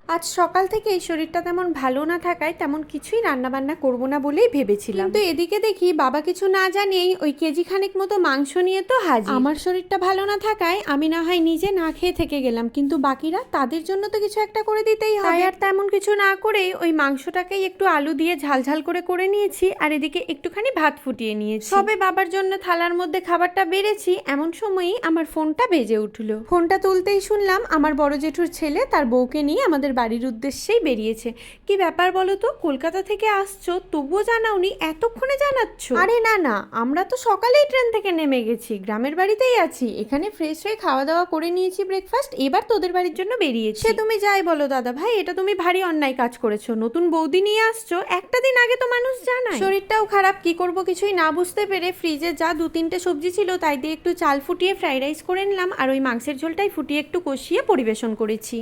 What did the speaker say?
আজ সকাল থেকে এই শরীরটা তেমন ভালো না থাকায় তেমন কিছুই রান্নাবান্না করবো না বলেই ভেবেছিলাম, তো এদিকে দেখি বাবা কিছু না জানিয়েই ওই কেজি খানেক মতো মাংস নিয়ে তো হাজির। আমার শরীরটা ভালো না থাকায় আমি না হয় নিজে না খেয়ে থেকে গেলাম, কিন্তু বাকিরা তাদের জন্য তো কিছু একটা করে দিতেই হবে। তাই আর তেমন কিছু না করেই ওই মাংসটাকেই একটু আলু দিয়ে ঝালঝাল করে নিয়েছি, আর এদিকে একটুখানি ভাত ফুটিয়ে নিয়েছি। সবে বাবার জন্য থালার মধ্যে খাবারটা বেড়েছি, এমন সময়ই আমার ফোনটা বেজে উঠলো। ফোনটা তুলতেই শুনলাম আমার বড় জেঠুর ছেলে তার বউকে নিয়ে আমাদের বাড়ির উদ্দেশ্যেই বেরিয়েছে। কি ব্যাপার বলো তো, কলকাতা থেকে আসছো তবুও জানাওনি, এতক্ষণে জানাচ্ছ? আরে না না, আমরা তো সকালেই ট্রেন থেকে নেমে গেছি, গ্রামের বাড়িতেই আছি, এখানে ফ্রেশ হয়ে খাওয়া দাওয়া করে নিয়েছি ব্রেকফাস্ট, এবার তোদের বাড়ির জন্য বেরিয়েছি। সে তুমি যাই বলো দাদা ভাই, এটা তুমি ভারী অন্যায় কাজ করেছো। নতুন বৌদি নিয়ে আসছো, একটা দিন আগে তো মানুষ জানায়। শরীরটাও খারাপ, কি করব কিছুই না বুঝতে পেরে ফ্রিজে যা 2-3টে সবজি ছিল তাই দিয়ে একটু চাল ফুটিয়ে ফ্রাইড রাইস করে নিলাম, আর ওই মাংসের ঝোলটাই ফুটিয়ে একটু কষিয়ে পরিবেশন করেছি।